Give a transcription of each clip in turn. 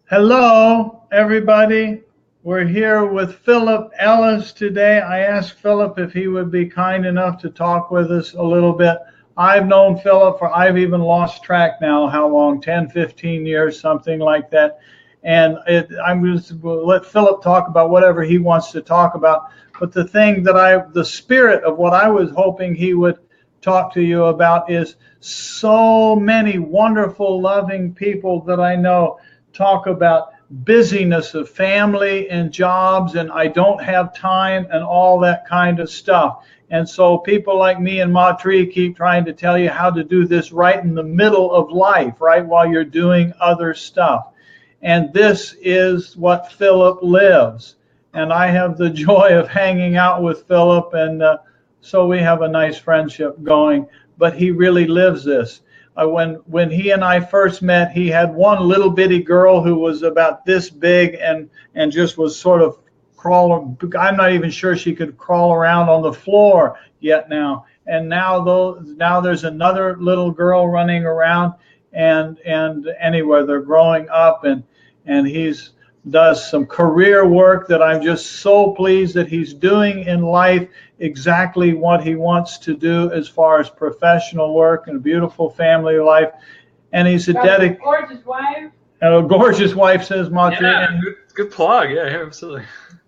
Hello, everybody. We're here with Phillip Ellis today. I asked Phillip if he would be kind enough to talk with us a little bit. I've known Phillip for, I've even lost track now, how long, 10, 15 years, something like that. And I'm going to let Phillip talk about whatever he wants to talk about. But the spirit of what I was hoping he would talk to you about is so many wonderful, loving people that I know talk about busyness of family and jobs and I don't have time and all that kind of stuff. And so people like me and Matri keep trying to tell you how to do this right in the middle of life, right while you're doing other stuff. And this is what Phillip lives. And I have the joy of hanging out with Phillip, and so we have a nice friendship going. But he really lives this. When he and I first met, he had one little bitty girl who was about this big and just was sort of crawling. I'm not even sure she could crawl around on the floor yet now. And now there's another little girl running around, and anyway, they're growing up, and he's does some career work that I'm just so pleased that he's doing in life exactly what he wants to do as far as professional work and a beautiful family life. And he's a dedicated, gorgeous wife. And a gorgeous wife, says Matri. Yeah, good plug. Yeah, absolutely.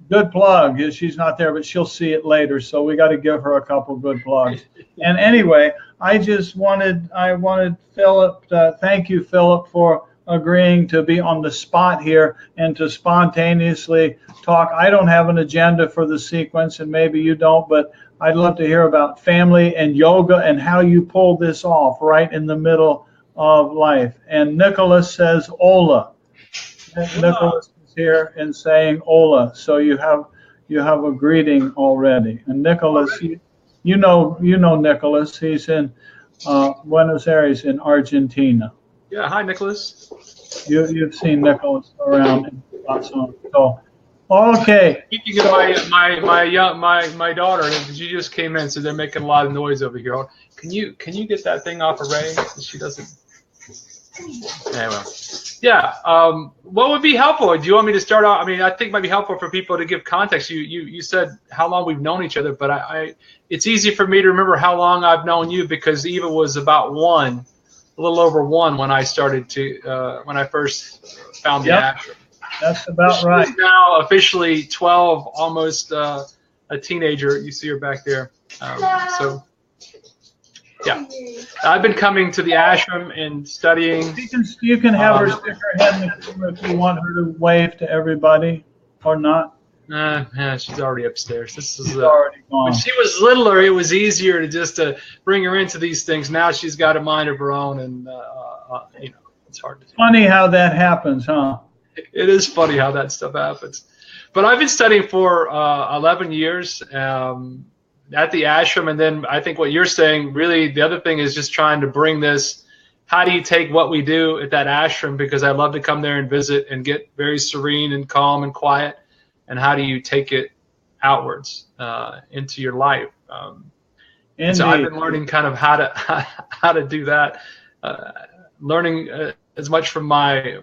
Good plug. She's not there, but she'll see it later. So we got to give her a couple good plugs. And anyway, I wanted Phillip, thank you, Phillip, for agreeing to be on the spot here and to spontaneously talk. I don't have an agenda for the sequence, and maybe you don't, but I'd love to hear about family and yoga and how you pull this off right in the middle of life. And Nicholas says, Ola. Nicholas is here and saying Ola. So you have a greeting already. And Nicholas, you know Nicholas. He's in Buenos Aires in Argentina. Yeah, hi, Nicholas. You've seen Nicholas around. So, okay. You can get my daughter. She just came in, so they're making a lot of noise over here. Can you get that thing off of Ray? She doesn't. Anyway, yeah. What would be helpful? Do you want me to start out? I mean, I think it might be helpful for people to give context. You said how long we've known each other, but it's easy for me to remember how long I've known you because Eva was about a little over one when I started when I first found the ashram. That's about right. She's now officially 12, almost a teenager. You see her back there. So, yeah. I've been coming to the ashram and studying. You can have her stick her head in the camera if you want her to wave to everybody or not. Yeah, she's already upstairs. She's already gone. When she was littler, it was easier to just bring her into these things. Now she's got a mind of her own, and it's hard to do. Funny how that happens, huh? It is funny how that stuff happens. But I've been studying for 11 years at the ashram, and then I think what you're saying, really, the other thing is just trying to bring this. How do you take what we do at that ashram? Because I love to come there and visit and get very serene and calm and quiet. And how do you take it outwards into your life? And so I've been learning kind of how to do that, learning as much from my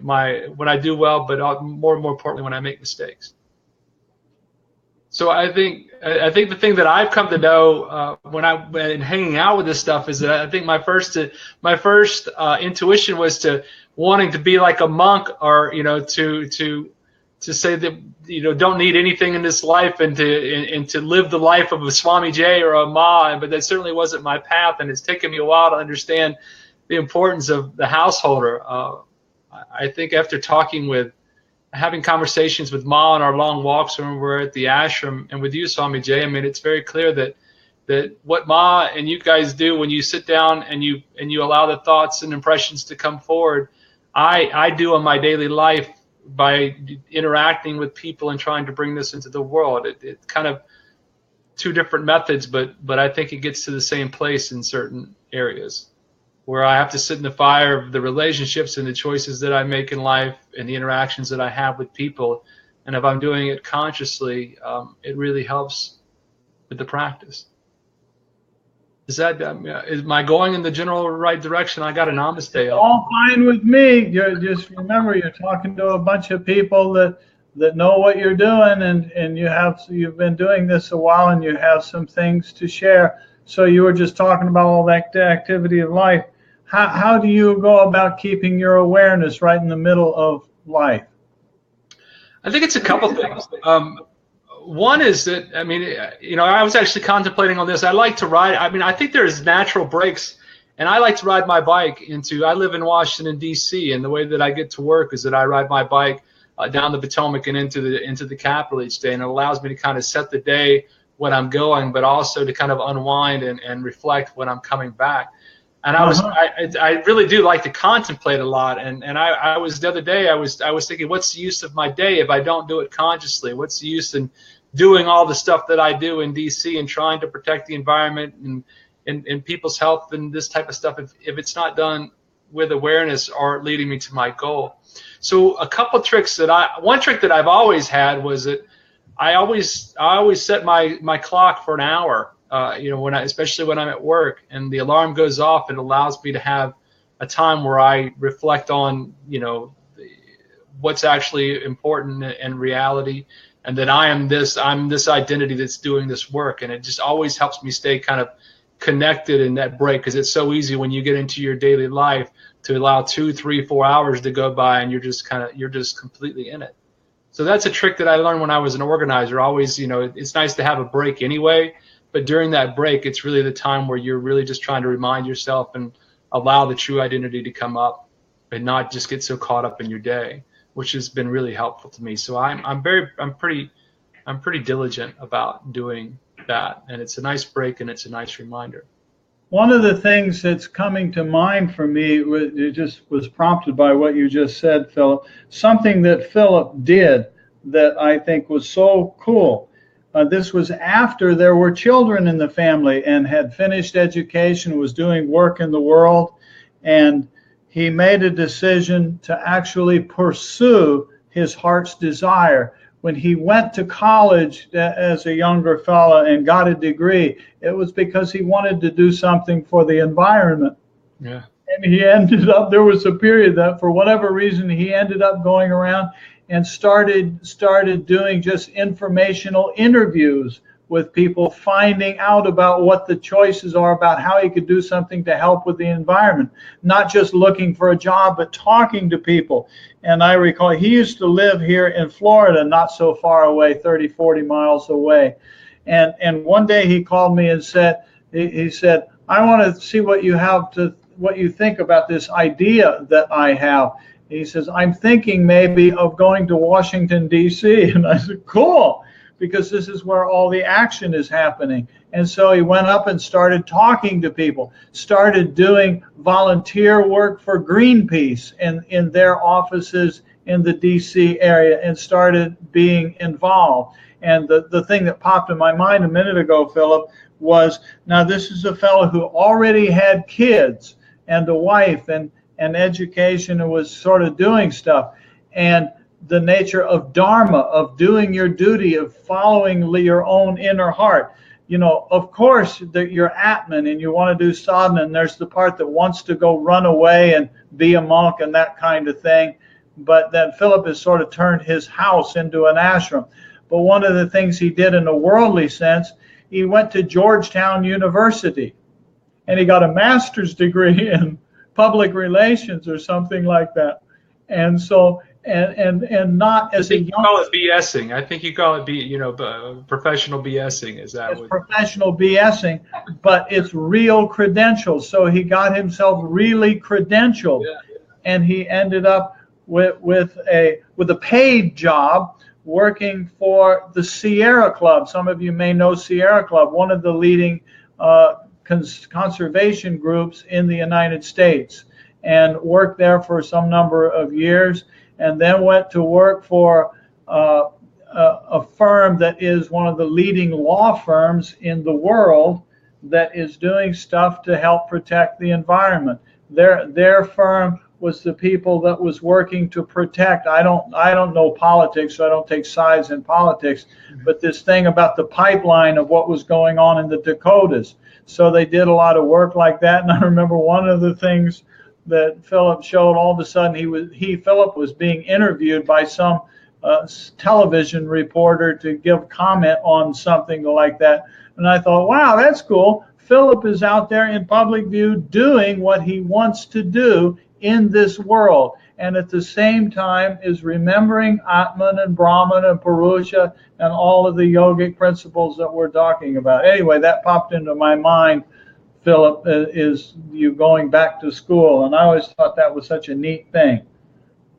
when I do well, but more importantly when I make mistakes. So I think the thing that I've come to know when I've been hanging out with this stuff is that I think my first intuition was to wanting to be like a monk, or to say that don't need anything in this life and to live the life of a Swami J or a Ma, but that certainly wasn't my path, and it's taken me a while to understand the importance of the householder. I think after having conversations with Ma on our long walks when we're at the ashram, and with you, Swami J, I mean, it's very clear that what Ma and you guys do when you sit down and you allow the thoughts and impressions to come forward, I do in my daily life by interacting with people and trying to bring this into the world. It's kind of two different methods, but I think it gets to the same place in certain areas where I have to sit in the fire of the relationships and the choices that I make in life and the interactions that I have with people. And if I'm doing it consciously, it really helps with the practice. Am I going in the general right direction? I got a namaste up. All fine with me. You just remember you're talking to a bunch of people that know what you're doing, and you've been doing this a while, and you have some things to share. So you were just talking about all that activity of life. How do you go about keeping your awareness right in the middle of life? I think it's a couple things. One is that, I mean, I was actually contemplating on this. I like to ride. I mean, I think there's natural breaks, and I like to ride my bike I live in Washington, D.C., and the way that I get to work is that I ride my bike down the Potomac and into the Capitol each day, and it allows me to kind of set the day when I'm going, but also to kind of unwind and reflect when I'm coming back. And I really do like to contemplate a lot. And I was the other day, I was thinking, what's the use of my day if I don't do it consciously? What's the use in doing all the stuff that I do in DC and trying to protect the environment and people's health and this type of stuff if it's not done with awareness or leading me to my goal? So a couple tricks one trick that I've always had was that I always set my clock for an hour. Especially when I'm at work and the alarm goes off, it allows me to have a time where I reflect on, what's actually important in reality, and that I'm this identity that's doing this work. And it just always helps me stay kind of connected in that break, because it's so easy when you get into your daily life to allow 2, 3, 4 hours to go by and you're just completely in it. So that's a trick that I learned when I was an organizer. Always, it's nice to have a break anyway. But during that break, it's really the time where you're really just trying to remind yourself and allow the true identity to come up and not just get so caught up in your day, which has been really helpful to me. So I'm pretty diligent about doing that. And it's a nice break and it's a nice reminder. One of the things that's coming to mind for me, it just was prompted by what you just said, Philip, something that Philip did that I think was so cool. This was after there were children in the family and had finished education, was doing work in the world, and he made a decision to actually pursue his heart's desire. When he went to college as a younger fella and got a degree, it was because he wanted to do something for the environment. Yeah. And he ended up, there was a period that for whatever reason, he ended up going around and started doing just informational interviews with people, finding out about what the choices are, about how he could do something to help with the environment, not just looking for a job, but talking to people. And I recall he used to live here in Florida, not so far away, 30, 40 miles away. And one day he called me and said, he said, I want to see what you think about this idea that I have. He says, I'm thinking maybe of going to Washington, D.C. And I said, cool, because this is where all the action is happening. And so he went up and started talking to people, started doing volunteer work for Greenpeace in their offices in the D.C. area, and started being involved. And the thing that popped in my mind a minute ago, Philip, was, now this is a fellow who already had kids and a wife and education, and was sort of doing stuff. And the nature of dharma, of doing your duty, of following your own inner heart. Of course, that you're Atman and you want to do sadhana, and there's the part that wants to go run away and be a monk and that kind of thing. But then Philip has sort of turned his house into an ashram. But one of the things he did in a worldly sense, he went to Georgetown University and he got a master's degree in public relations or something like that. And so, and not as a young. You call it BSing. I think you call it professional BSing. Is that what? Professional BSing, but it's real credentials. So he got himself really credentialed, and he ended up with a paid job working for the Sierra Club. Some of you may know Sierra Club, one of the leading conservation groups in the United States, and worked there for some number of years, and then went to work for a firm that is one of the leading law firms in the world that is doing stuff to help protect the environment. Their firm was the people that was working to protect. I don't know politics, so I don't take sides in politics, but this thing about the pipeline of what was going on in the Dakotas. So they did a lot of work like that. And I remember one of the things that Philip showed, all of a sudden Philip was being interviewed by some television reporter to give comment on something like that. And I thought, wow, that's cool. Philip is out there in public view doing what he wants to do in this world, and at the same time is remembering Atman and Brahman and Purusha and all of the yogic principles that we're talking about. Anyway, that popped into my mind, Philip, is you going back to school, and I always thought that was such a neat thing.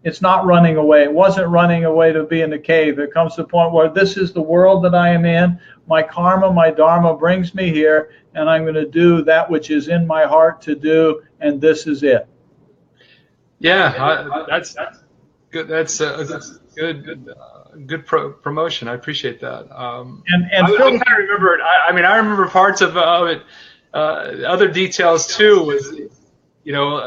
It's not running away. It wasn't running away to be in the cave. It comes to the point where this is the world that I am in. My karma, my dharma brings me here, and I'm going to do that which is in my heart to do, and this is it. Yeah, that's good. That's good promotion. I appreciate that. I kind of remember it. I mean, I remember parts of it. Other details too was,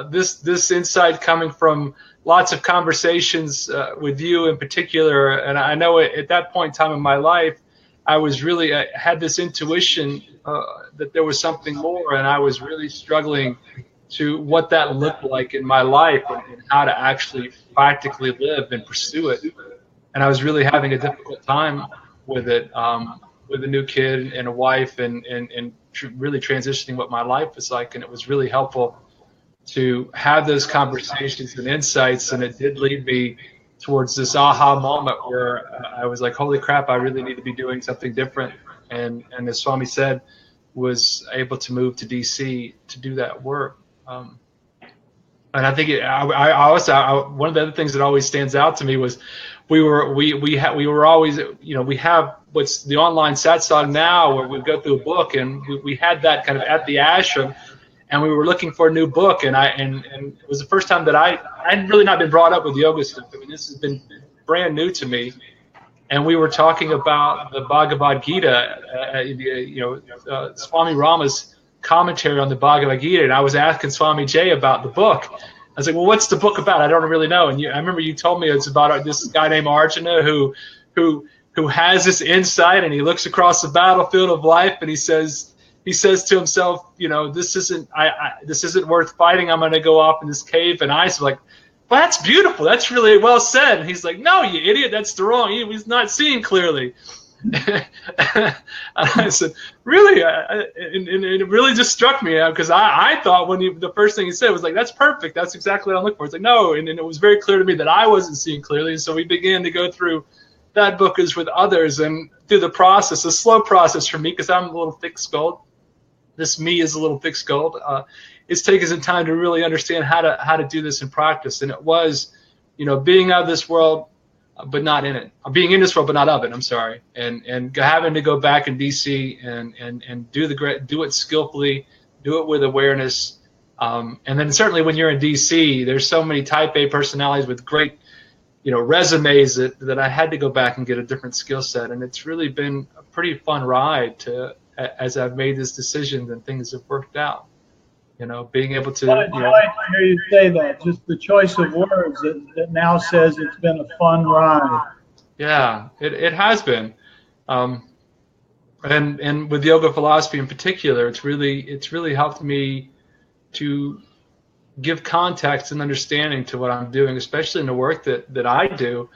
this insight coming from lots of conversations with you in particular. And I know at that point in time in my life, I was really had this intuition that there was something more, and I was really struggling to what that looked like in my life and how to actually practically live and pursue it. And I was really having a difficult time with it, with a new kid and a wife, and really transitioning what my life was like. And it was really helpful to have those conversations and insights. And it did lead me towards this aha moment where I was like, holy crap, I really need to be doing something different. And as Swami said, was able to move to DC to do that work. And I think I also one of the other things that always stands out to me was we were always, we have what's the online satsang now, where we go through a book, and we had that kind of at the ashram, and we were looking for a new book, and it was the first time that I had really not been brought up with yoga stuff. I mean, this has been brand new to me. And we were talking about the Bhagavad Gita, Swami Rama's commentary on the Bhagavad Gita, and I was asking Swami Jay about the book. I was like, well, what's the book about? I don't really know. And I remember you told me it's about this guy named Arjuna who has this insight, and he looks across the battlefield of life, and he says to himself, this isn't worth fighting. I'm going to go off in this cave. And I was like, well, that's beautiful. That's really well said. And he's like, no, you idiot. That's the wrong. He's not seeing clearly. I said, really? And it really just struck me, because I thought the first thing he said was like, that's perfect. That's exactly what I'm looking for. It's like, no. And it was very clear to me that I wasn't seeing clearly. So we began to go through that book as with others, and through the process, a slow process for me, because I'm a little thick-skulled. This me is a little thick-skulled. It's taken some time to really understand how to do this in practice. And it was, being out of this world, but not in it. Being in this world, but not of it. I'm sorry. And having to go back in DC and do it skillfully, do it with awareness. And then certainly when you're in DC, there's so many Type A personalities with great, resumes that I had to go back and get a different skill set. And it's really been a pretty fun ride as I've made this decision, and things have worked out. Being able to. I hear you say that. Just the choice of words that now says it's been a fun ride. Yeah, it has been, and with yoga philosophy in particular, it's really helped me to give context and understanding to what I'm doing, especially in the work that I do.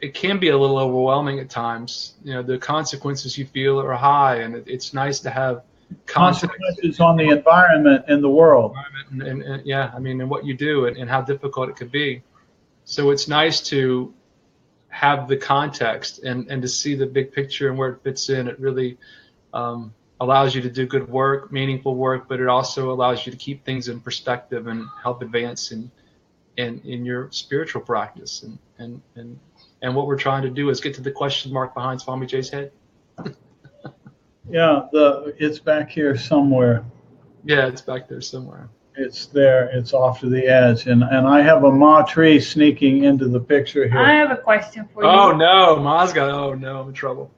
It can be a little overwhelming at times. The consequences you feel are high, and it's nice to have consequences on the environment in the world. And what you do and how difficult it could be. So it's nice to have the context and to see the big picture and where it fits in. It really allows you to do good work, meaningful work, but it also allows you to keep things in perspective and help advance in your spiritual practice. And what we're trying to do is get to the question mark behind Swami Jay's head. Yeah, it's back here somewhere. Yeah, it's back there somewhere. It's there. It's off to the edge. And I have a Ma tree sneaking into the picture here. I have a question for you. Oh, no. Ma's got, I'm in trouble.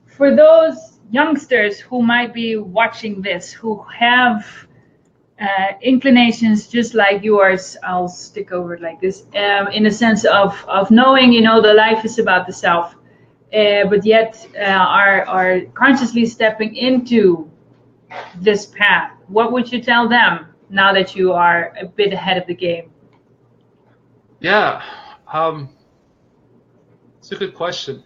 For those youngsters who might be watching this, who have inclinations just like yours. I'll stick over it like this, in the sense of knowing, the life is about the self, but yet are consciously stepping into this path. What would you tell them now that you are a bit ahead of the game? Yeah, it's a good question.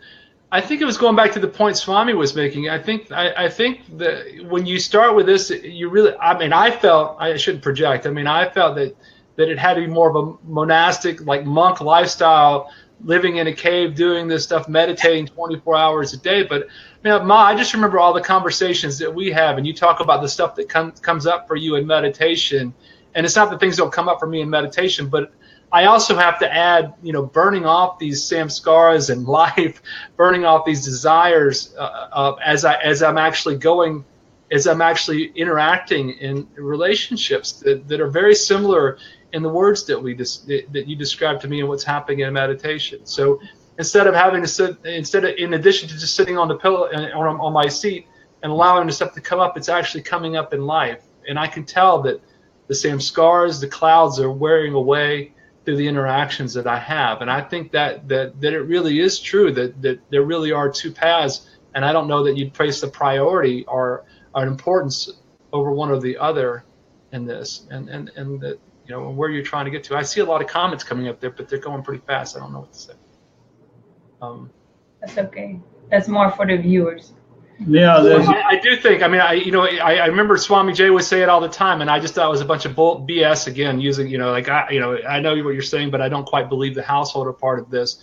I think it was going back to the point Swami was making. I think that when you start with this, you really. I mean, I shouldn't project. I mean, I felt that it had to be more of a monastic, like monk lifestyle, living in a cave, doing this stuff, meditating 24 hours a day. But Ma, I just remember all the conversations that we have, and you talk about the stuff that comes up for you in meditation, and it's not that things don't come up for me in meditation, but I also have to add, burning off these samskaras in life, burning off these desires as I'm actually interacting in relationships that are very similar in the words that you described to me and what's happening in meditation. So instead of in addition to just sitting on the pillow or on my seat and allowing the stuff to come up, it's actually coming up in life, and I can tell that the samskaras, the clouds, are wearing away through the interactions that I have. And I think that it really is true that there really are two paths, and I don't know that you'd place the priority or importance over one or the other in this, and that where you're trying to get to. I see a lot of comments coming up there, but they're going pretty fast. I don't know what to say. That's okay. That's more for the viewers. Yeah, I do think. I mean, I remember Swami Jay would say it all the time, and I just thought it was a bunch of BS again. Using, I know what you're saying, but I don't quite believe the householder part of this.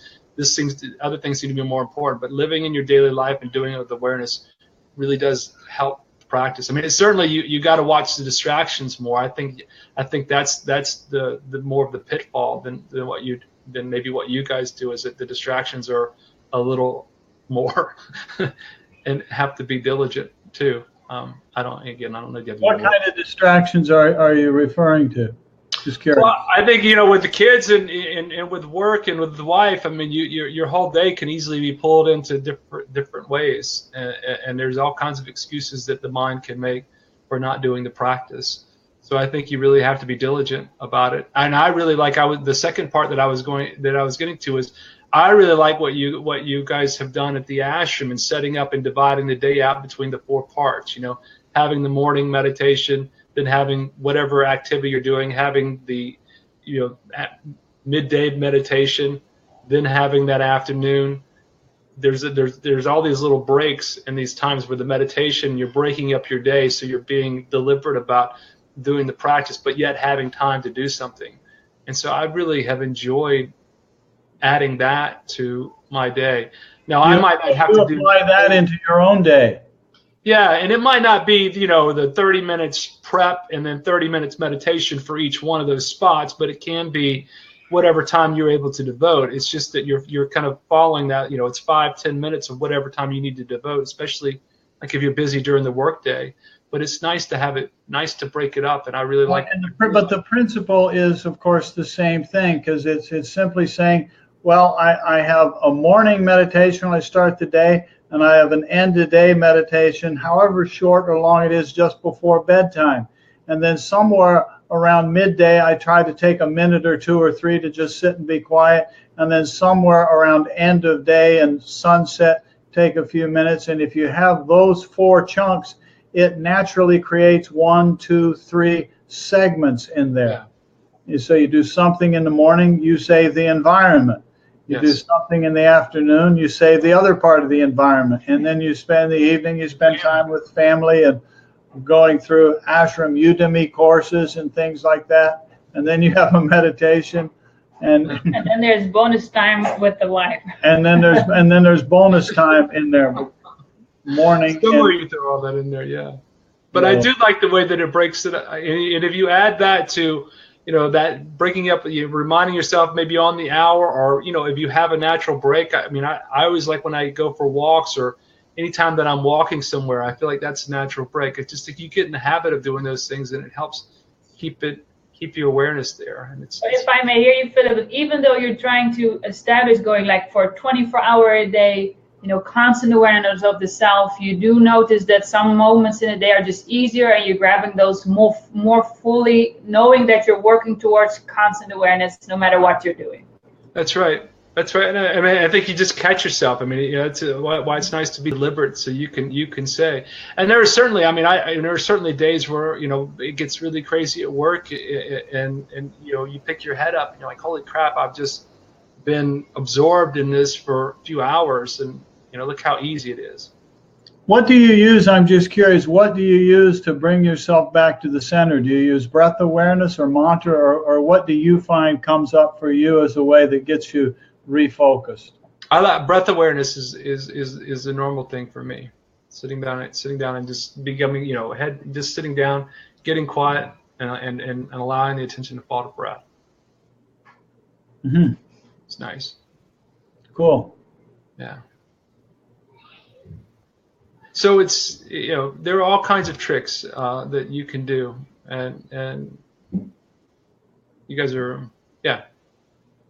Other things seem to be more important. But living in your daily life and doing it with awareness really does help practice. I mean, it's certainly you got to watch the distractions more. I think that's the more of the pitfall than maybe what you guys do. Is that the distractions are a little more. And have to be diligent too. I don't know. What kind of distractions are you referring to? Just curious. Well, I think with the kids and with work and with the wife. I mean, your whole day can easily be pulled into different ways, and there's all kinds of excuses that the mind can make for not doing the practice. So I think you really have to be diligent about it. And I really the second part that I was getting to is. I really like what you guys have done at the ashram and setting up and dividing the day out between the 4 parts. Having the morning meditation, then having whatever activity you're doing, having the midday meditation, then having that afternoon. There's all these little breaks and these times where the meditation, you're breaking up your day, so you're being deliberate about doing the practice, but yet having time to do something. And so I really have enjoyed adding that to my day. Now I might have to apply that into your own day. Yeah, and it might not be the 30 minutes prep and then 30 minutes meditation for each one of those spots, but it can be whatever time you're able to devote. It's just that you're kind of following that. It's 5-10 minutes of whatever time you need to devote, especially like if you're busy during the workday. But it's nice to break it up, and I really like. But the principle is, of course, the same thing, because it's simply saying, well, I have a morning meditation when I start the day, and I have an end-of-day meditation, however short or long it is, just before bedtime. And then somewhere around midday, I try to take a minute or 2 or 3 to just sit and be quiet. And then somewhere around end of day and sunset, take a few minutes. And if you have those 4 chunks, it naturally creates 1, 2, 3 segments in there. Yeah. So you do something in the morning, you save the environment. You do something in the afternoon, you save the other part of the environment. And then you spend the evening, you spend time with family and going through ashram Udemy courses and things like that. And then you have a meditation. And then there's bonus time with the wife. And then there's bonus time in there. Morning. Somewhere you throw all that in there, yeah. But I do like the way that it breaks it up. And if you add that to that breaking up, reminding yourself maybe on the hour, or if you have a natural break. I mean, I always like when I go for walks or anytime that I'm walking somewhere, I feel like that's a natural break. It's just like you get in the habit of doing those things, and it helps keep your awareness there. And if I may hear you, Philip, even though you're trying to establish going like for a 24-hour a day constant awareness of the self, you do notice that some moments in a day are just easier, and you're grabbing those more fully, knowing that you're working towards constant awareness no matter what you're doing. That's right. That's right. And I mean, I think you just catch yourself. I mean, it's why it's nice to be deliberate, so you can say. And there are certainly, I mean, there are certainly days where it gets really crazy at work, and you pick your head up and you're like, holy crap, I've just been absorbed in this for a few hours, and look how easy it is. What do you use? I'm just curious. What do you use to bring yourself back to the center? Do you use breath awareness or mantra, or what do you find comes up for you as a way that gets you refocused? I like breath awareness is a normal thing for me. Sitting down and just becoming, just sitting down, getting quiet, and allowing the attention to fall to breath. Mm-hmm. It's nice. Cool. Yeah. So it's, there are all kinds of tricks that you can do, and you guys are, yeah.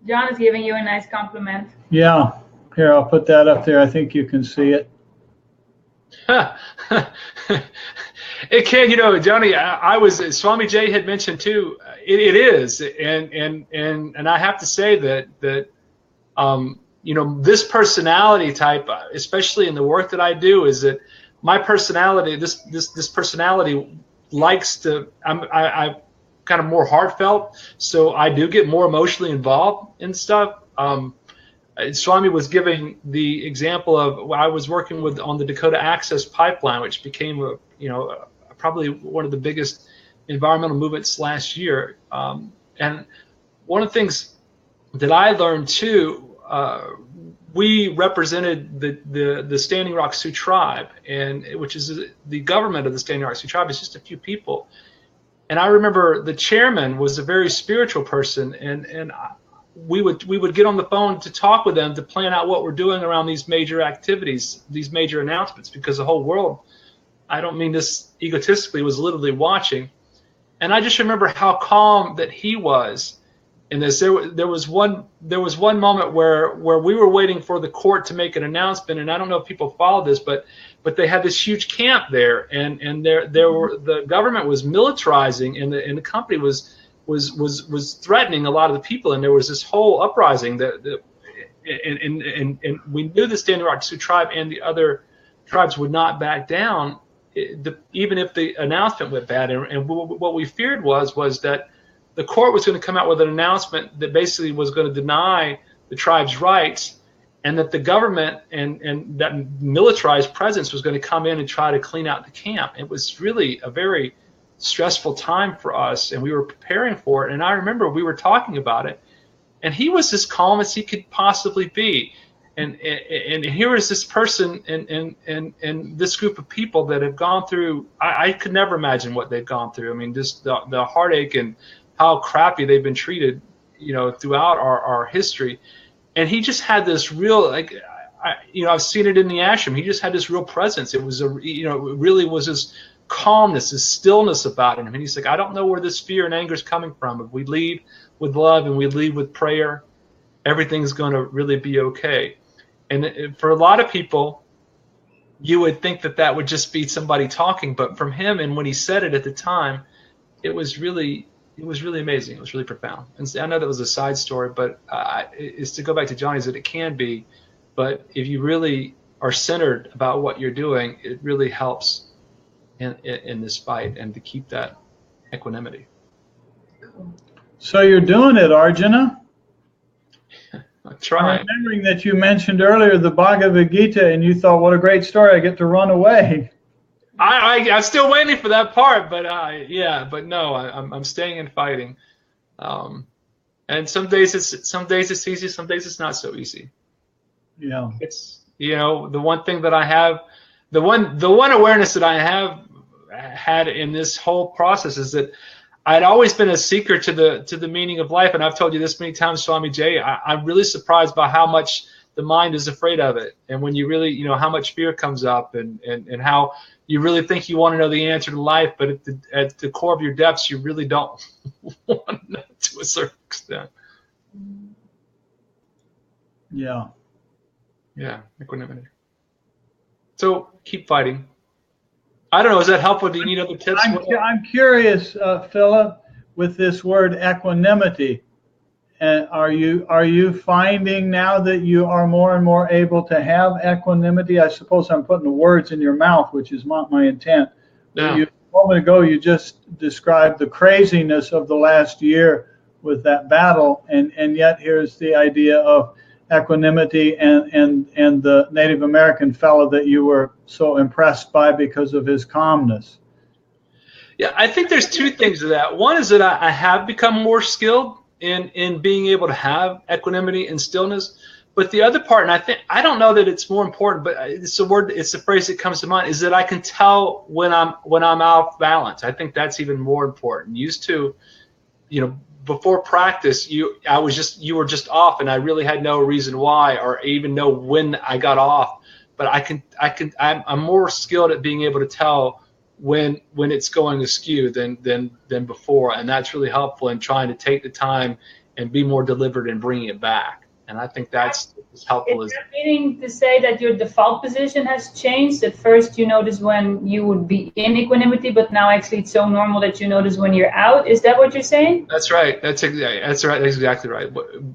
John is giving you a nice compliment. Yeah. Here, I'll put that up there. I think you can see it. It can, Johnny. I was Swami Jay had mentioned too. It is, and I have to say that this personality type, especially in the work that I do, is that my personality, this personality likes to. I'm kind of more heartfelt, so I do get more emotionally involved in stuff. Swami was giving the example of I was working on the Dakota Access Pipeline, which became probably one of the biggest environmental movements last year. And one of the things that I learned too, we represented the Standing Rock Sioux tribe, which is the government of the Standing Rock Sioux tribe. It's just a few people. And I remember the chairman was a very spiritual person, and we would get on the phone to talk with them to plan out what we're doing around these major activities, these major announcements, because the whole world, I don't mean this egotistically, was literally watching. And I just remember how calm that he was in this. There was one moment where we were waiting for the court to make an announcement, and I don't know if people follow this, but they had this huge camp there, and the government was militarizing, and the company was threatening a lot of the people, and there was this whole uprising and we knew the Standing Rock Sioux tribe and the other tribes would not back down, even if the announcement went bad. And what we feared was that the court was going to come out with an announcement that basically was going to deny the tribe's rights, and that the government and that militarized presence was going to come in and try to clean out the camp. It was really a very stressful time for us, and we were preparing for it. And I remember we were talking about it, and he was as calm as he could possibly be. And here is this person and this group of people that have gone through. I could never imagine what they've gone through. I mean, just the heartache and how crappy they've been treated, throughout our history. And he just had this real, I've seen it in the ashram. He just had this real presence. It was it really was this calmness, this stillness about him. And he's like, I don't know where this fear and anger is coming from. If we lead with love and we lead with prayer, everything's going to really be okay. And for a lot of people, you would think that would just be somebody talking. But from him, and when he said it at the time, it was really amazing. It was really profound. And I know that was a side story, but it's to go back to Johnny's, that it can be. But if you really are centered about what you're doing, it really helps in this fight, and to keep that equanimity. So you're doing it, Arjuna. I'm trying. I'm remembering that you mentioned earlier the Bhagavad Gita, and you thought, what a great story, I get to run away. I'm still waiting for that part, but no, I'm staying and fighting. And some days it's easy, some days it's not so easy. Yeah. It's the one thing that I have, the one awareness that I have had in this whole process is that I'd always been a seeker to the meaning of life, and I've told you this many times, Swami Jay. I'm really surprised by how much the mind is afraid of it, and when you really, how much fear comes up, and how you really think you want to know the answer to life, but at the core of your depths, you really don't want to know to a certain extent. Yeah. Yeah, equanimity. So keep fighting. I don't know. Is that helpful? Do you need other tips? I'm curious, Philip, with this word equanimity. And are you finding now that you are more and more able to have equanimity? I suppose I'm putting the words in your mouth, which is not my intent. No. A moment ago, you just described the craziness of the last year with that battle, and yet here's the idea of equanimity and the Native American fellow that you were so impressed by because of his calmness. Yeah, I think there's two things to that. One is that I have become more skilled in being able to have equanimity and stillness. But the other part, and I don't know that it's more important, but it's the phrase that comes to mind, is that I can tell when I'm off balance. I think that's even more important. Used to, before practice, you were just off, and I really had no reason why, or even know when I got off. But I'm more skilled at being able to tell when it's going askew than before, and that's really helpful in trying to take the time and be more deliberate in bringing it back. And I think that's as helpful as. Is that meaning to say that your default position has changed? At first, you notice when you would be in equanimity, but now actually it's so normal that you notice when you're out. Is that what you're saying? That's right. That's right. That's exactly right.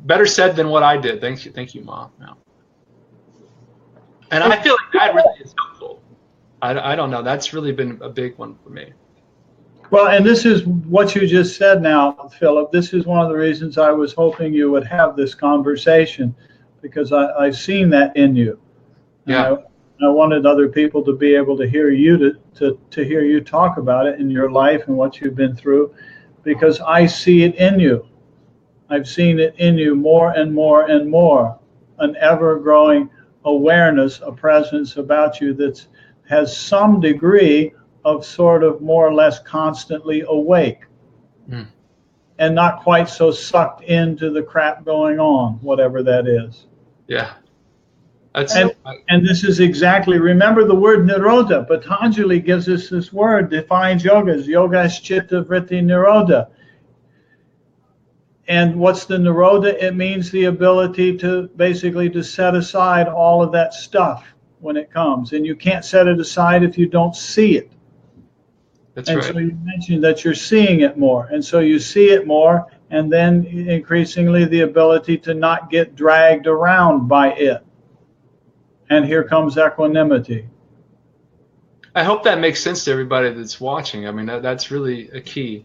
Better said than what I did. Thank you, Mom. Yeah. And I feel like that really is helpful. I don't know. That's really been a big one for me. Well, and this is what you just said now, Philip. This is one of the reasons I was hoping you would have this conversation, because I've seen that in you. Yeah. I wanted other people to be able to hear you to hear you talk about it in your life and what you've been through, because I see it in you. I've seen it in you more and more and more, an ever-growing awareness, a presence about you that has some degree of sort of more or less constantly awake and not quite so sucked into the crap going on, whatever that is. Yeah. And this is exactly, remember the word nirodha. Patanjali gives us this word, defines yoga as yogas chitta vritti nirodha. And what's the nirodha? It means the ability to basically to set aside all of that stuff when it comes. And you can't set it aside if you don't see it. That's and right. So you mentioned that you're seeing it more. And so you see it more, and then increasingly the ability to not get dragged around by it. And here comes equanimity. I hope that makes sense to everybody that's watching. I mean, that's really a key.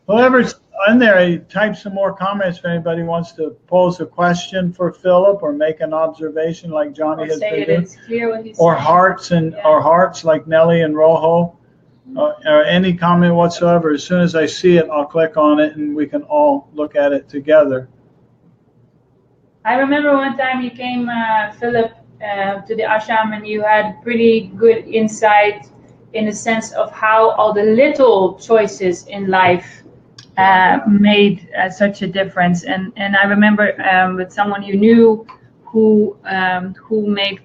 Whoever's in there, type some more comments if anybody wants to pose a question for Philip or make an observation like Johnny has been doing. It's clear what he's or saying. hearts like Nellie and Rojo, or any comment whatsoever. As soon as I see it, I'll click on it and we can all look at it together. I remember one time you came, Philip, to the ashram, and you had pretty good insight in the sense of how all the little choices in life made such a difference. And I remember with someone you knew who made,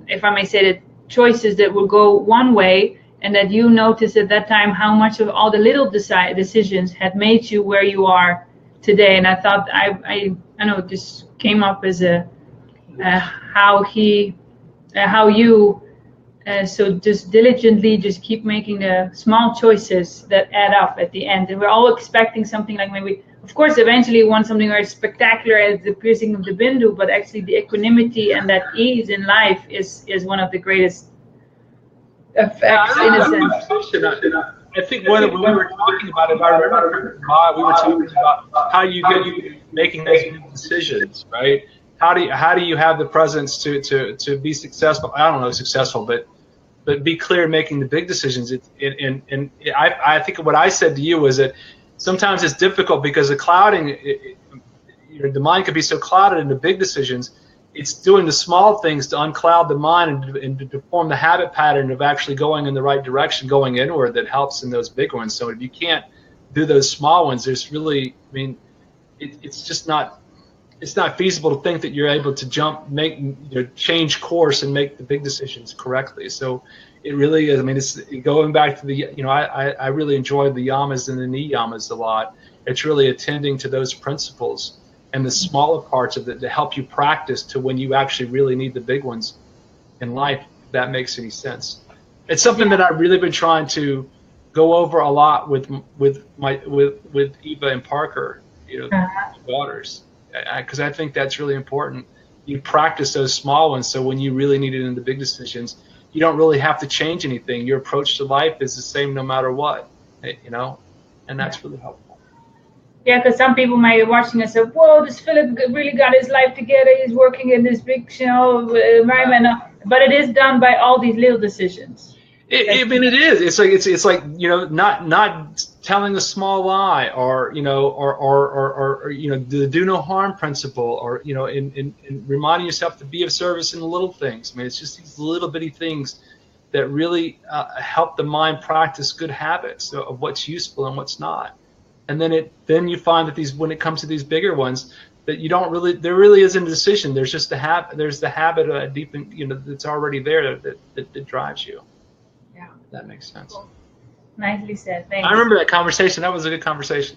if I may say that, choices that would go one way, and that you noticed at that time how much of all the little decisions had made you where you are today. And I thought I know this came up as a how you so just diligently just keep making the small choices that add up at the end. And we're all expecting something like maybe, of course, eventually we want something very spectacular as the piercing of the bindu, but actually the equanimity and that ease in life is one of the greatest effects in a sense. I think when we were talking about it, I remember we were talking about how you get making those decisions, right? How do you have the presence to be successful? I don't know, successful, but be clear in making the big decisions. And I think what I said to you was that sometimes it's difficult because the clouding, the mind can be so clouded in the big decisions. It's doing the small things to uncloud the mind and to form the habit pattern of actually going in the right direction, going inward, that helps in those big ones. So if you can't do those small ones, there's really, I mean, it's just not. It's not feasible to think that you're able to change course and make the big decisions correctly. So it really is. I mean, it's going back to the, I really enjoyed the yamas and the niyamas a lot. It's really attending to those principles and the smaller parts of it to help you practice to when you actually really need the big ones in life. that makes any sense. It's something that I've really been trying to go over a lot with Eva and Parker, daughters, because I think that's really important. You practice those small ones, so when you really need it in the big decisions, you don't really have to change anything. Your approach to life is the same no matter what, and that's really helpful. Yeah, because some people might be watching and say, "Whoa, this Philip really got his life together. He's working in this big, environment." But it is done by all these little decisions. I mean, it is. It's like not telling a small lie, or the do no harm principle, or in reminding yourself to be of service in the little things. I mean, it's just these little bitty things that really help the mind practice good habits of what's useful and what's not. And then you find that when it comes to these bigger ones, that there really isn't a decision. There's just there's the habit deep in, that's already there that drives you. Yeah, that makes sense. Cool. Nicely said. Thanks. I remember that conversation. That was a good conversation.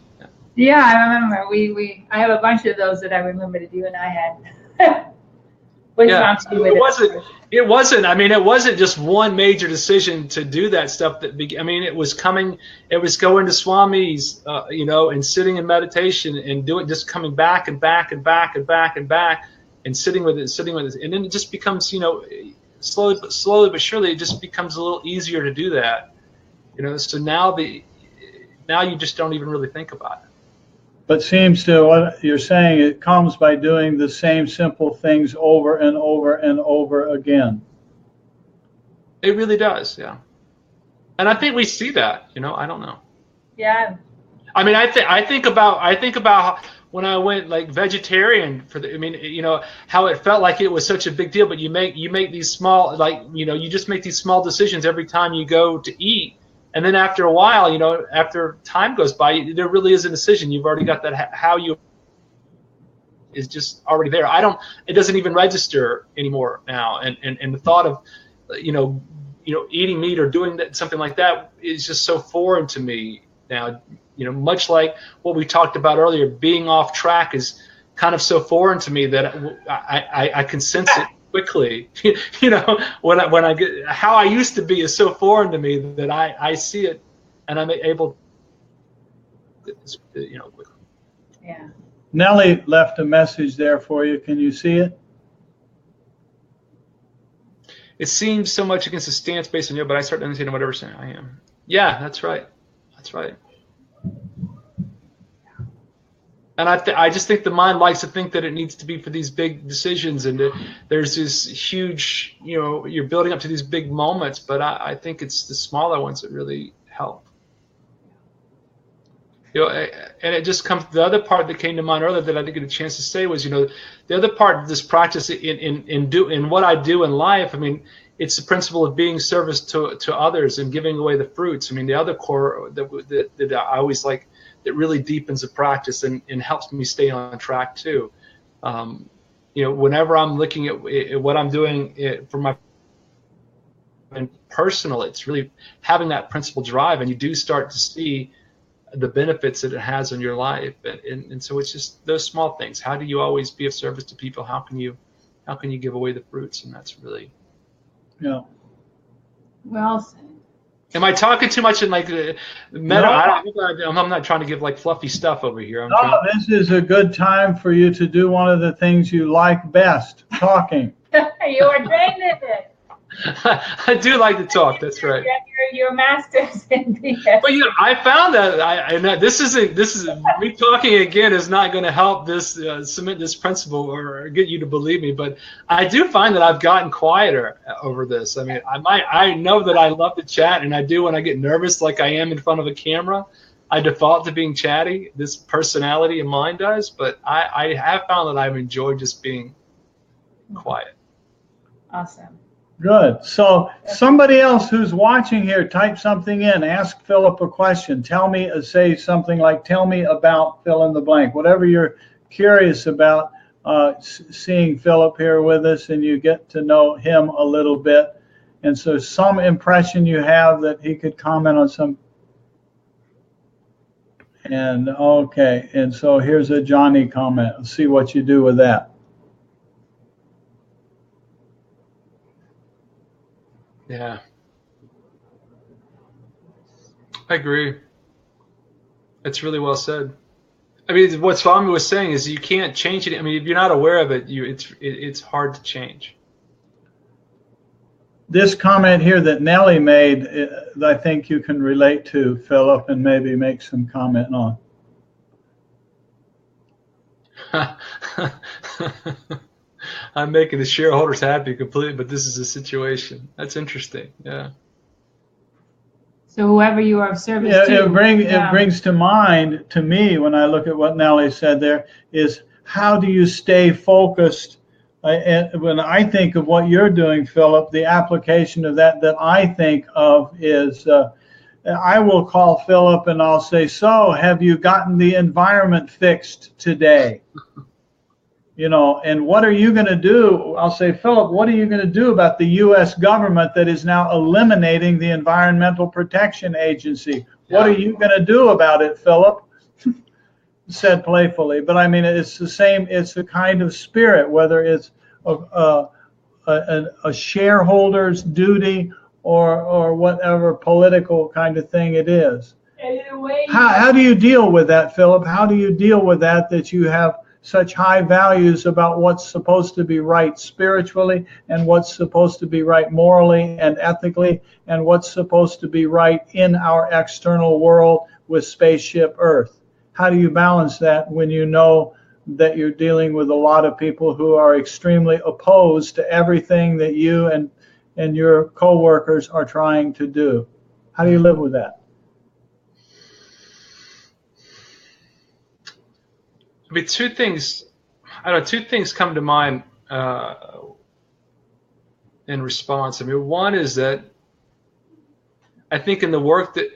Yeah, I remember. I have a bunch of those that I remember that you and I had. It wasn't. I mean, it wasn't just one major decision to do that stuff. It was going to Swami's, and sitting in meditation and just coming back and back and back and back and back and sitting with it, and then it just becomes, slowly but surely, it just becomes a little easier to do that. So now you just don't even really think about it. But seems to what you're saying, it comes by doing the same simple things over and over and over again. It really does, yeah. And I think we see that, I don't know. Yeah. I mean, I think about when I went like vegetarian how it felt like it was such a big deal, but you make these small, you just make these small decisions every time you go to eat. And then after a while, after time goes by, there really is a decision. You've already got that how you is just already there. It doesn't even register anymore now. And the thought of, eating meat or doing something like that is just so foreign to me now. Much like what we talked about earlier, being off track is kind of so foreign to me that I can sense it quickly. When I get how I used to be is so foreign to me that I see it and I'm able quickly. Yeah. Nellie left a message there for you. Can you see it? It seems so much against the stance based on you, but I start understanding whatever I am. Yeah, that's right. That's right. And I just think the mind likes to think that it needs to be for these big decisions, and there's this huge, you're building up to these big moments, but I think it's the smaller ones that really help. And it just comes. The other part that came to mind earlier that I didn't get a chance to say was, the other part of this practice in what I do in life. I mean, it's the principle of being service to others and giving away the fruits. I mean, the other core that I always like, that really deepens the practice and helps me stay on track too. Whenever I'm looking at what I'm doing for my personal, it's really having that principle drive, and you do start to see the benefits that it has on your life, and so it's just those small things. How do you always be of service to people? How can you give away the fruits? And that's really, Well said. Am I talking too much in like the meta? No. I'm not trying to give like fluffy stuff over here. This is a good time for you to do one of the things you like best, talking. You are trained in it. I do like to talk. That's right. You're masters in the. But I found that this is me talking again is not going to help this cement this principle or get you to believe me. But I do find that I've gotten quieter over this. I mean, I know that I love to chat, and I do when I get nervous, like I am in front of a camera. I default to being chatty. This personality of mine does, but I have found that I've enjoyed just being quiet. Awesome. Good. So somebody else who's watching here, type something in. Ask Philip a question. Say something like, tell me about fill in the blank. Whatever you're curious about, seeing Philip here with us, and you get to know him a little bit. And so some impression you have that he could comment on some. And okay. And so here's a Johnny comment. Let's see what you do with that. Yeah, I agree. It's really well said. I mean, what Swami was saying is you can't change it. I mean, if you're not aware of it, it's hard to change. This comment here that Nellie made, I think you can relate to, Philip, and maybe make some comment on. I'm making the shareholders happy completely, but this is a situation. That's interesting. Yeah. So whoever you are of service Yeah, to. it brings to mind to me when I look at what Nellie said there is how do you stay focused? And when I think of what you're doing, Philip, the application of that I think of is I will call Philip and I'll say, so have you gotten the environment fixed today? You know, and what are you going to do? I'll say, Philip, what are you going to do about the U.S. government that is now eliminating the Environmental Protection Agency? What are you going to do about it, Philip? Said playfully, but I mean, it's the same. It's the kind of spirit, whether it's a shareholder's duty or whatever political kind of thing it is. How do you deal with that, Philip? How do you deal with that you have such high values about what's supposed to be right spiritually and what's supposed to be right morally and ethically and what's supposed to be right in our external world with spaceship Earth? How do you balance that when you know that you're dealing with a lot of people who are extremely opposed to everything that you and your coworkers are trying to do? How do you live with that? I mean, two things come to mind in response. I mean, one is that I think in the work that,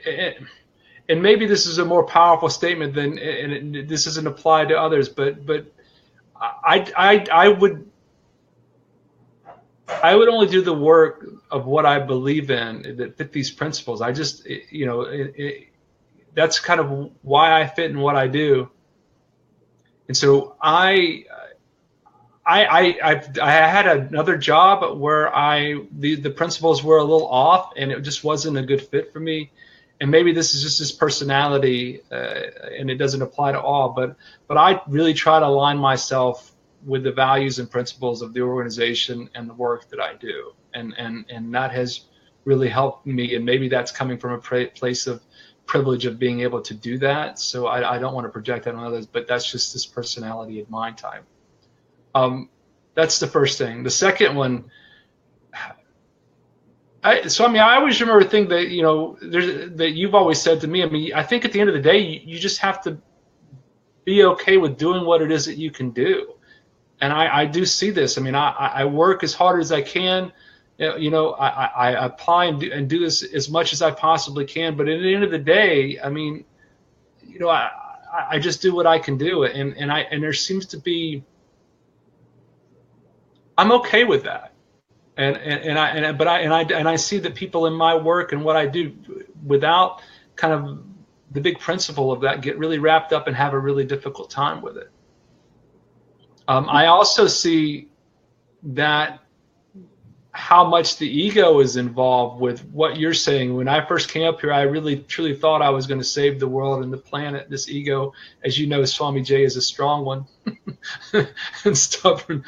and maybe this is a more powerful statement than, and this isn't applied to others, but I would only do the work of what I believe in that fit these principles. I just, that's kind of why I fit in what I do. And so I had another job where the principles were a little off and it just wasn't a good fit for me. And maybe this is just his personality and it doesn't apply to all, but I really try to align myself with the values and principles of the organization and the work that I do. And that has really helped me. And maybe that's coming from a place of privilege of being able to do that. So I don't want to project that on others, but that's just this personality of my type. That's the first thing. The second one, I always remember a thing that, that you've always said to me. I mean, I think at the end of the day, you just have to be okay with doing what it is that you can do. And I do see this. I mean, I work as hard as I can. I apply and do this as much as I possibly can. But at the end of the day, I mean, I just do what I can do. And there seems to be, I'm okay with that. And I see that people in my work and what I do without kind of the big principle of that get really wrapped up and have a really difficult time with it. I also see that how much the ego is involved with what you're saying. When I first came up here, I really truly thought I was going to save the world and the planet. This ego, as you know, Swami J is a strong one and stubborn.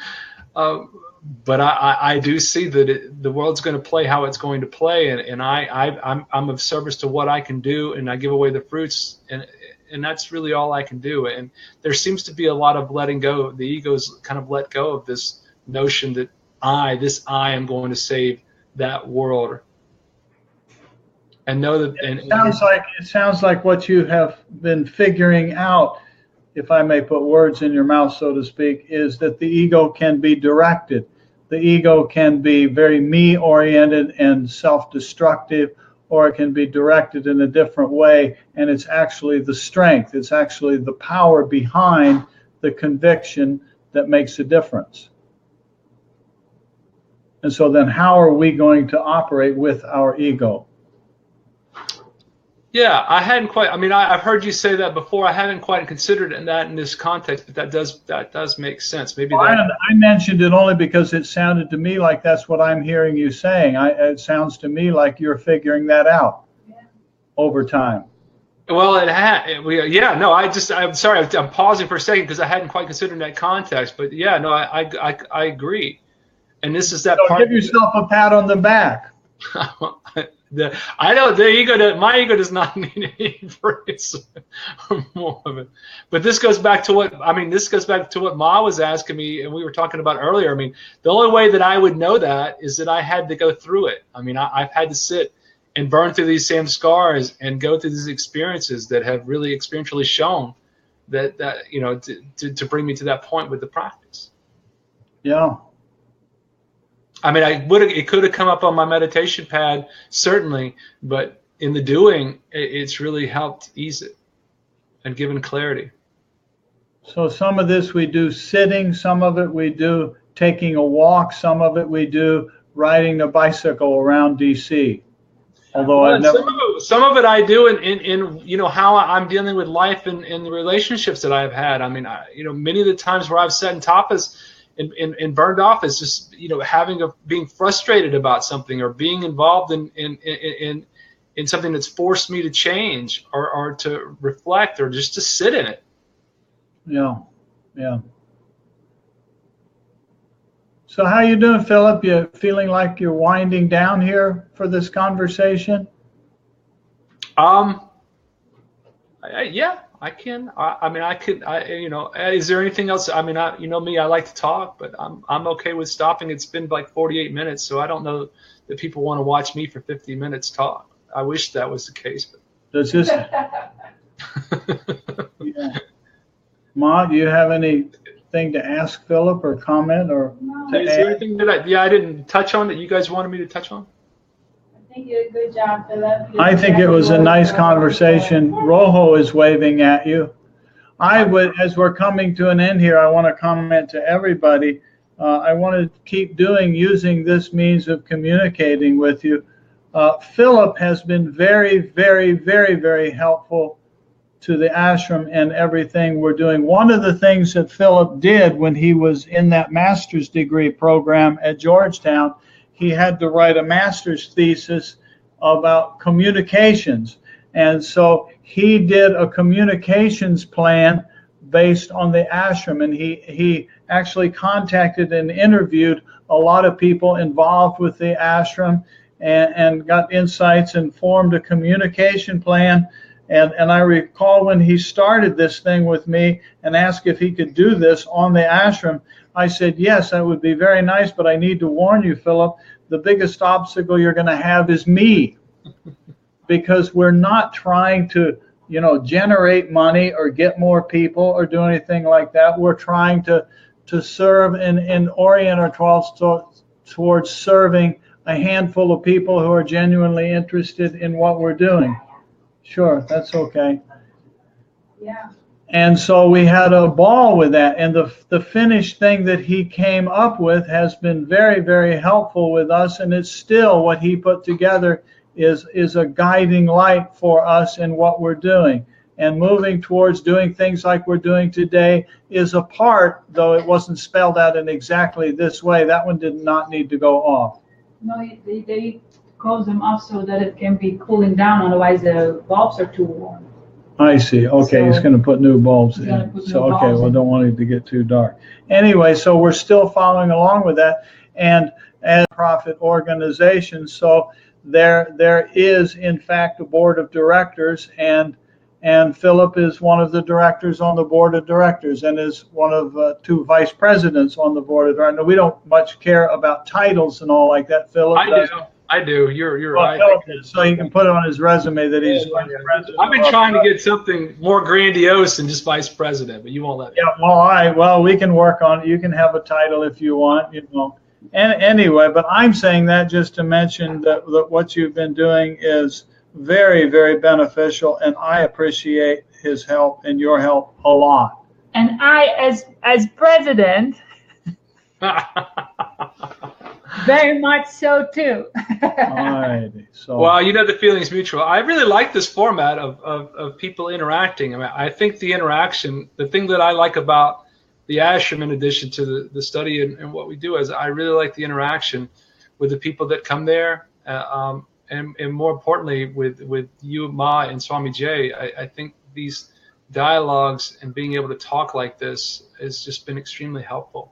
But I do see that the world's going to play how it's going to play, and I'm of service to what I can do, and I give away the fruits, and that's really all I can do. And there seems to be a lot of letting go. The ego's kind of let go of this notion that I am going to save that world, and know that. It sounds like what you have been figuring out, if I may put words in your mouth, so to speak, is that the ego can be directed. The ego can be very me-oriented and self-destructive, or it can be directed in a different way, and it's actually the strength, it's actually the power behind the conviction that makes a difference. And so then how are we going to operate with our ego? Yeah, I hadn't quite. I mean, I've heard you say that before. I haven't quite considered that in this context, but that does make sense. Maybe Well, that. I mentioned it only because it sounded to me like that's what I'm hearing you saying. It sounds to me like you're figuring that out over time. Well, yeah, no, I'm sorry, I'm pausing for a second because I hadn't quite considered that context. But yeah, no, I agree. And this is that So part. give yourself a pat on the back. I know my ego does not need any praise or more of it. But this goes back to what Ma was asking me, and we were talking about earlier. I mean, the only way that I would know that is that I had to go through it. I mean, I've had to sit and burn through these same scars and go through these experiences that have really experientially shown that to bring me to that point with the practice. Yeah. I mean, it could have come up on my meditation pad, certainly, but in the doing, it's really helped ease it and given clarity. So some of this we do sitting, some of it we do taking a walk, some of it we do riding a bicycle around DC. Although I've never. Some of it I do in how I'm dealing with life and the relationships that I've had. I mean, many of the times where I've sat in tapas and burned off is just being frustrated about something or being involved in something that's forced me to change or to reflect or just to sit in it. Yeah. So how you doing, Philip? You feeling like you're winding down here for this conversation? Yeah, I can. I mean, I could. Is there anything else? I mean, me, I like to talk, but I'm okay with stopping. It's been like 48 minutes, so I don't know that people want to watch me for 50 minutes talk. I wish that was the case, but. Does this? Yeah. Ma, do you have anything to ask Philip or comment or to Is add? there anything that I didn't touch on that you guys wanted me to touch on? I think you did a good job, Philip. I think it was a nice conversation. Rojo is waving at you. I would, as we're coming to an end here, I want to comment to everybody. I want to keep using this means of communicating with you. Philip has been very, very, very, very helpful to the ashram and everything we're doing. One of the things that Philip did when he was in that master's degree program at Georgetown, he had to write a master's thesis about communications. And so he did a communications plan based on the ashram. And he actually contacted and interviewed a lot of people involved with the ashram and got insights and formed a communication plan. And I recall when he started this thing with me and asked if he could do this on the ashram, I said, yes, that would be very nice, but I need to warn you, Philip, the biggest obstacle you're going to have is me, because we're not trying to, generate money or get more people or do anything like that. We're trying to serve and orient ourselves towards serving a handful of people who are genuinely interested in what we're doing. Sure, that's okay. Yeah. And so we had a ball with that. And the finished thing that he came up with has been very, very helpful with us. And it's still what he put together is a guiding light for us in what we're doing. And moving towards doing things like we're doing today is a part, though it wasn't spelled out in exactly this way. That one did not need to go off. No, they close them off so that it can be cooling down. Otherwise, the bulbs are too warm. I see. Okay, So he's going to put new bulbs in. Don't want it to get too dark. Anyway, so we're still following along with that, and as a profit organization, so there is in fact a board of directors, and Philip is one of the directors on the board of directors, and is one of two vice presidents on the board of directors. We don't much care about titles and all like that. Philip does. I do. You're right. So he can put it on his resume that he's vice president. I've been trying to get something more grandiose than just vice president, but you won't let me. Yeah, well, we can work on it. You can have a title if you want, And anyway, but I'm saying that just to mention that what you've been doing is very, very beneficial, and I appreciate his help and your help a lot. And I, as president, very much so too. All righty. So well, the feeling's mutual. I really like this format of people interacting. I mean, I think the interaction, the thing that I like about the ashram, in addition to the study and what we do, is I really like the interaction with the people that come there, and more importantly with you, Ma, and Swami Jay. I think these dialogues and being able to talk like this has just been extremely helpful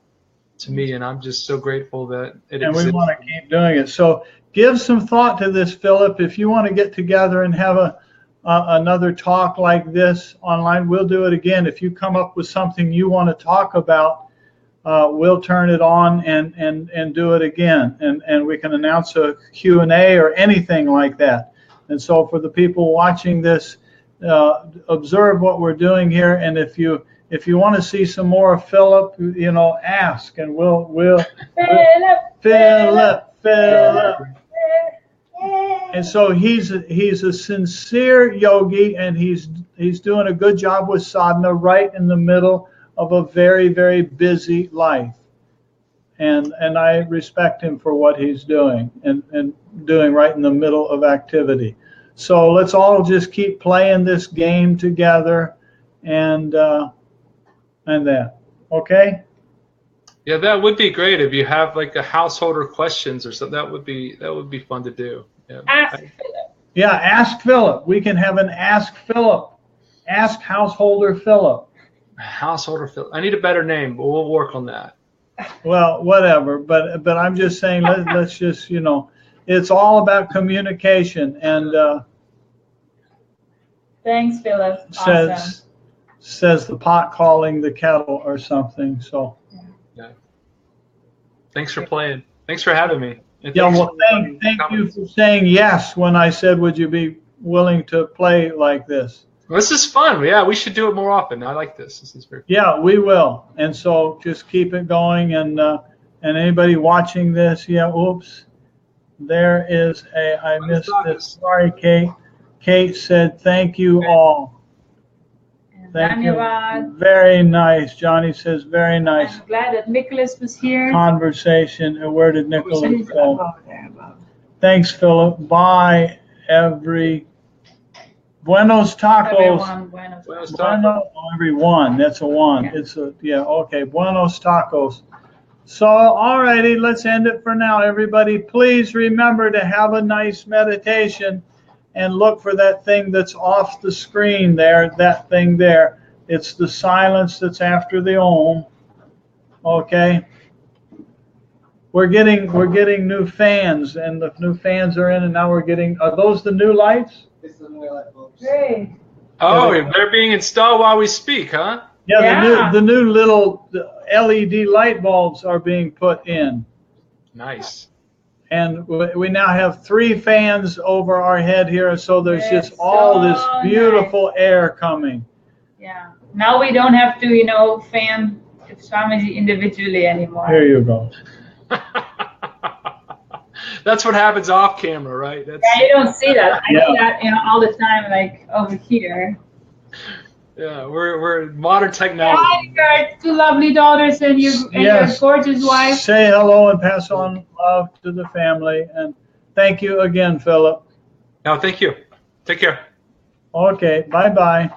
to me, and I'm just so grateful that it and exists. we want to keep doing it. So give some thought to this, Philip. If you want to get together and have another talk like this online, we'll do it again. If you come up with something you want to talk about, we'll turn it on and do it again, and we can announce a Q&A or anything like that. And so for the people watching this, observe what we're doing here, and if you want to see some more of Philip, ask, and we'll Philip. And so he's a sincere yogi, and he's doing a good job with sadhana right in the middle of a very, very busy life. And I respect him for what he's doing and doing right in the middle of activity. So let's all just keep playing this game together and that. Okay? Yeah, that would be great if you have like a householder questions or something. That would be fun to do. Yeah. Ask Philip. Yeah, ask Philip. We can have an Ask Philip. Ask Householder Philip. Householder Philip. I need a better name, but we'll work on that. Well, whatever. But I'm just saying, let's just, it's all about communication. And Thanks, Philip. Awesome. says the pot calling the kettle or something. So. Yeah. Thanks for playing. Thanks for having me. Yeah, well, thank you for saying yes when I said, would you be willing to play like this? Well, this is fun. Yeah, we should do it more often. I like this. This is very cool. Yeah, we will. And so just keep it going. And anybody watching this, oops, there is I missed this. Sorry, Kate. Kate said, thank you all. Thank you. Very nice. Johnny says, very nice. I'm glad that Nicholas was here. Conversation. And where did Nicholas go? Thanks, Philip. Bye, Buenos tacos. Everyone, buenos tacos. Everyone. That's a one. Yeah. Okay. Buenos tacos. So, all righty. Let's end it for now, everybody. Please remember to have a nice meditation. And look for that thing that's off the screen there, that thing there. It's the silence that's after the Om. Okay? We're getting new fans, and the new fans are in, and now are those the new lights? It's the new light bulbs. Great. Oh, they're being installed while we speak, huh? Yeah, the new little LED light bulbs are being put in. Nice. And we now have 3 fans over our head here, so there's just all this beautiful air coming. Yeah. Now we don't have to, fan Swamiji individually anymore. Here you go. That's what happens off camera, right? Yeah, you don't see that. I see that, all the time, like over here. Yeah, we're modern technology. Hi, your 2 lovely daughters and your gorgeous wife. Say hello and pass on love to the family. And thank you again, Philip. No, thank you. Take care. Okay, bye-bye.